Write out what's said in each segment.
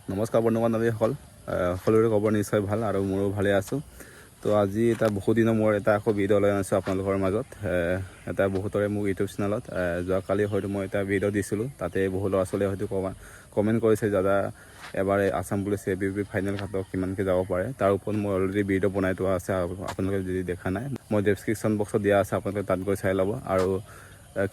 নমস্কাৰ বন্ধু-বান্ধৱীসকল, সকলোৰে খবৰ নিশ্চয় ভাল আৰু মোৰো ভালে আছোঁ। তো আজি এটা বহু দিনৰ মূৰত এটা আকৌ ভিডিঅ' লৈ আনিছোঁ আপোনালোকৰ মাজত। এটা বহুতৰে মোক ইউটিউব চেনেলত যোৱাকালি হয়তো মই এটা ভিডিঅ' দিছিলোঁ। তাতে বহু ল'ৰা ছোৱালীয়ে হয়তো কমেণ্ট কৰিছে, দাদা এবাৰ আছাম পুলিচ ABUP ফাইনেল খাটক কিমানকৈ যাব পাৰে। তাৰ ওপৰত মই অলৰেডি ভিডিঅ' বনাই থোৱা আছে, আপোনালোকে যদি দেখা নাই মই ডেছক্ৰিপশ্যন বক্সত দিয়া আছে, আপোনালোকে তাত গৈ চাই ল'ব। আৰু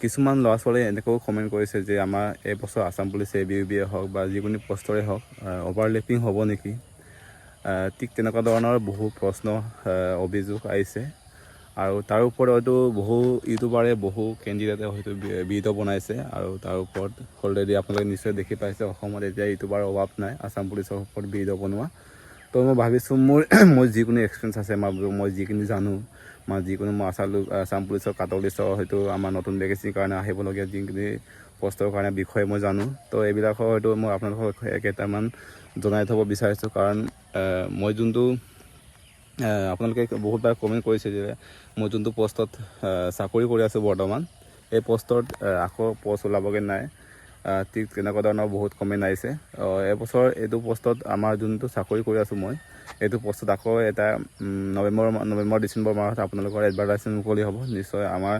কিছুমান ল'ৰা ছোৱালীয়ে এনেকৈও কমেণ্ট কৰিছে যে আমাৰ এইবছৰ আছাম পুলিচ ABUP হওক বা যিকোনো পষ্টৰে হওক অভাৰলেপিং হ'ব নেকি। ঠিক তেনেকুৱা ধৰণৰ বহু প্ৰশ্ন অভিযোগ আহিছে। আৰু তাৰ ওপৰত হয়তো বহু ইউটিউবাৰে বহু কেণ্ডিডেটে হয়তো ভিডিঅ' বনাইছে। আৰু তাৰ ওপৰত অলৰেডি আপোনালোকে নিশ্চয় দেখি পাইছে, অসমত এতিয়া ইউটিউবাৰ অভাৱ নাই আছাম পুলিচৰ ওপৰত ভিডিঅ' বনোৱা। তো মই ভাবিছোঁ মোৰ যিকোনো এক্সপিৰিয়েঞ্চ আছে, মই যিখিনি জানো, যিকোনো মই আছাম পুলিচৰ কাটক লিষ্টৰ হয়তো আমাৰ নতুন ভেকেঞ্চিৰ কাৰণে আহিবলগীয়া যিখিনি পষ্টৰ কাৰণে বিষয়ে মই জানো। তো এইবিলাকৰ হয়তো মই আপোনালোকক কেইটামান জনাই থ'ব বিচাৰিছোঁ। কাৰণ মই যোনটো আপোনালোকে বহুতবাৰ কমেণ্ট কৰিছে যে মই যোনটো পষ্টত চাকৰি কৰি আছোঁ বৰ্তমান, এই পষ্টত আকৌ পষ্ট ওলাবগৈ নাই। ঠিক তেনেকুৱা ধৰণৰ বহুত কমেণ্ট আহিছে। এবছৰ এইটো পষ্টত আমাৰ যোনটো চাকৰি কৰি আছোঁ মই, এইটো পষ্টত আকৌ এটা নৱেম্বৰ ডিচেম্বৰ মাহত আপোনালোকৰ এডভাৰটাইজমেণ্ট মুকলি হ'ব। নিশ্চয় আমাৰ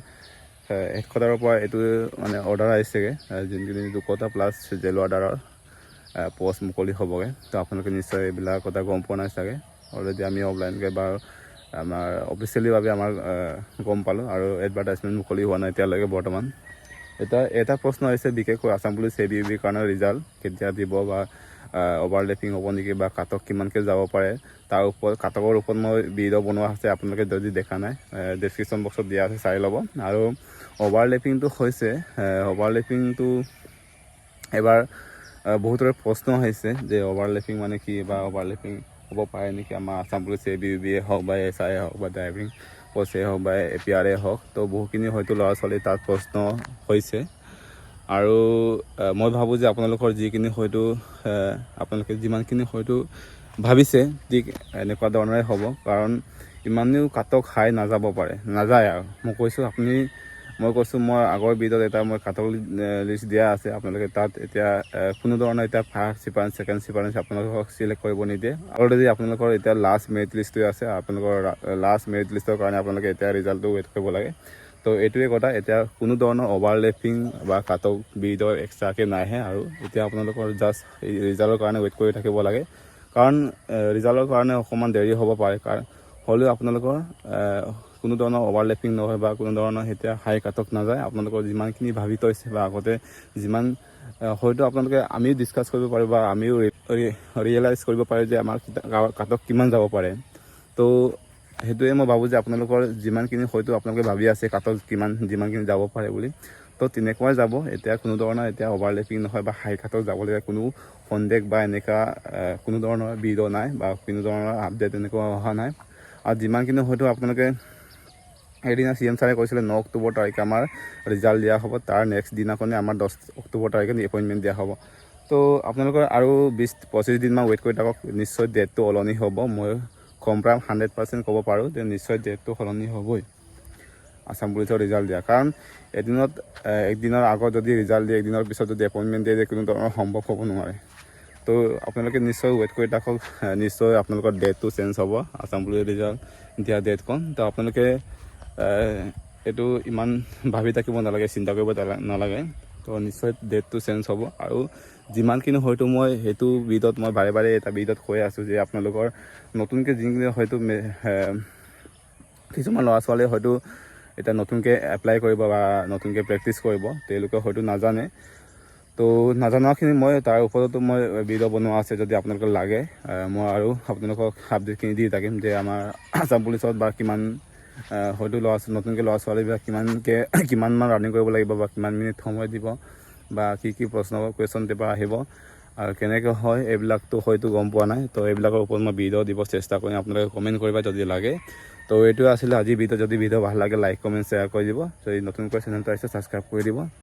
হেডকোৱাৰ্টাৰৰ পৰা এইটো মানে অৰ্ডাৰ আহিছেগৈ, যোনখিনি 200টা প্লাছ জেল অৰ্ডাৰৰ পষ্ট মুকলি হ'বগৈ। তো আপোনালোকে নিশ্চয় এইবিলাক কথা গম পোৱা নাই চাগে। অলৰেডি আমি অফলাইনকৈ বা আমাৰ অফিচিয়েলিভাৱে আমাৰ গম পালোঁ, আৰু এডভাৰটাইজমেণ্ট মুকলি হোৱা নাই এতিয়ালৈকে বৰ্তমান। এটা প্ৰশ্ন আহিছে বিশেষকৈ আছাম পুলিচ ABUP কাৰণে ৰিজাল্ট কেতিয়া দিব, বা অভাৰলেপিং হ'ব নেকি, বা কাটক কিমানকৈ যাব পাৰে। তাৰ ওপৰত কাটকৰ ওপৰত মই ভিডিঅ' বনোৱা আছে, আপোনালোকে যদি দেখা নাই ডেছক্ৰিপশ্যন বক্সত দিয়া আছে, চাই ল'ব। আৰু অভাৰলেপিংটো হৈছে, অভাৰলেপিংটো এবাৰ বহুতৰে প্ৰশ্ন আহিছে যে অভাৰলেপিং মানে কি, বা অভাৰলেপিং হ'ব পাৰে নেকি আমাৰ আছাম পুলিচ ABUP হওক বা SI হওক বা ড্ৰাইভিং পষ্টে হওক বা APR হওক। তো বহুখিনি হয়তো ল'ৰা ছোৱালী তাত প্ৰশ্ন হৈছে। আৰু মই ভাবোঁ যে আপোনালোকৰ যিখিনি হয়তো আপোনালোকে যিমানখিনি হয়তো ভাবিছে ঠিক এনেকুৱা ধৰণৰে হ'ব। কাৰণ ইমানেও কাটক হাই নাযায় আৰু মই কৈছোঁ মই আগৰ ভিডিঅ'ত এটা মই কাটক লিষ্ট দিয়া আছে, আপোনালোকে তাত এতিয়া কোনো ধৰণৰ এতিয়া ফাৰ্ষ্ট চিপাৰেঞ্চ ছেকেণ্ড চিপাৰেঞ্চ আপোনালোকক চিলেক্ট কৰিব নিদিয়ে। অলৰেডি আপোনালোকৰ এতিয়া লাষ্ট মেৰিট লিষ্টটোৱে আছে, আপোনালোকৰ লাষ্ট মেৰিট লিষ্টৰ কাৰণে আপোনালোকে এতিয়া ৰিজাল্টটো ৱেইট কৰিব লাগে। তো এইটোৱে কথা, এতিয়া কোনো ধৰণৰ অভাৰলেপিং বা কাটক ভিডিঅ' এক্সট্ৰাকৈ নাহে। আৰু এতিয়া আপোনালোকৰ জাষ্ট ৰিজাল্টৰ কাৰণে ৱেইট কৰি থাকিব লাগে। কাৰণ ৰিজাল্টৰ কাৰণে অকণমান দেৰি হ'ব পাৰে, হ'লেও আপোনালোকৰ কোনো ধৰণৰ অভাৰলেপিং নহয় বা কোনো ধৰণৰ এতিয়া হাই কাটক নাযায়। আপোনালোকৰ যিমানখিনি ভাবি থৈছে বা আগতে যিমান হয়তো আপোনালোকে আমিও ডিছকাছ কৰিব পাৰোঁ বা আমিও ৰিয়েলাইজ কৰিব পাৰোঁ যে আমাৰ কাটক কিমান যাব পাৰে। তো সেইটোৱে মই ভাবোঁ যে আপোনালোকৰ যিমানখিনি হয়তো আপোনালোকে ভাবি আছে কাটক যিমানখিনি যাব পাৰে বুলি, তো তেনেকুৱাই যাব। এতিয়া কোনো ধৰণৰ এতিয়া অভাৰলেপিং নহয় বা হাই কাটক যাবলগীয়া কোনো সন্দেহ বা এনেকুৱা কোনো ধৰণৰ ভিডিঅ' নাই বা কোনো ধৰণৰ আপডেট এনেকুৱা অহা নাই। আৰু যিমানখিনি হয়তো আপোনালোকে সেইদিনা CM ছাৰে কৈছিলে 9 অক্টোবৰ তাৰিখে আমাৰ ৰিজাল্ট দিয়া হ'ব, তাৰ নেক্সট দিনাখনে আমাৰ 10 অক্টোবৰ তাৰিখে এপইণ্টমেণ্ট দিয়া হ'ব। তো আপোনালোকৰ আৰু 20-25 দিনমান ৱেইট কৰি থাকক, নিশ্চয় ডেটটো সলনি হ'ব। মই কনফাৰ্ম 100% ক'ব পাৰোঁ যে নিশ্চয় ডেটটো সলনি হ'বই আছাম পুলিচৰ ৰিজাল্ট দিয়া। কাৰণ একদিনৰ আগত যদি ৰিজাল্ট দিয়ে, একদিনৰ পিছত যদি এপইণ্টমেণ্ট দিয়ে, কোনো ধৰণৰ সম্ভৱ হ'ব নোৱাৰে। তো আপোনালোকে নিশ্চয় ৱেইট কৰি থাকক, নিশ্চয় আপোনালোকৰ ডেটটো চেঞ্জ হ'ব আছাম পুলিচৰ ৰিজাল্ট দিয়া ডেটখন। তো আপোনালোকে এইটো ইমান ভাবি থাকিব নালাগে, চিন্তা কৰিব নালাগে। তো নিশ্চয় ডেটটো চেঞ্জ হ'ব। আৰু যিমানখিনি হয়তো মই সেইটো ভিডিঅ'ত মই বাৰে বাৰে এটা ভিডিঅ'ত কৈ আছোঁ যে আপোনালোকৰ নতুনকৈ যিখিনি হয়তো কিছুমান ল'ৰা ছোৱালীয়ে হয়তো এতিয়া নতুনকৈ এপ্লাই কৰিব বা নতুনকৈ প্ৰেক্টিচ কৰিব, তেওঁলোকে হয়তো নাজানে। তো নাজানাখিনি মই তাৰ ওপৰতো মই ভিডিঅ' বনোৱা আছে, যদি আপোনালোকক লাগে মই আৰু আপোনালোকক আপডেটখিনি দি থাকিম যে আমাৰ আছাম পুলিচত বা কিমান হয়তো নতুনকৈ ল'ৰা ছোৱালীবিলাক কিমানমান ৰানিং কৰিব লাগিব বা কিমান মিনিট সময় দিব, বা কি কুৱেশ্যন পেপাৰ আহিব আৰু কেনেকৈ হয় এইবিলাকতো হয়তো গম পোৱা নাই। তো এইবিলাকৰ ওপৰত মই ভিডিঅ' দিব চেষ্টা কৰিম, আপোনালোকে কমেণ্ট কৰিবা যদি লাগে। তো এইটোৱে আছিলে আজি ভিডিঅ'। যদি ভিডিঅ' ভাল লাগে লাইক কমেণ্ট শ্বেয়াৰ কৰি দিব। যদি নতুনকৈ চেনেলটো আহিছে ছাবস্ক্ৰাইব কৰি দিব।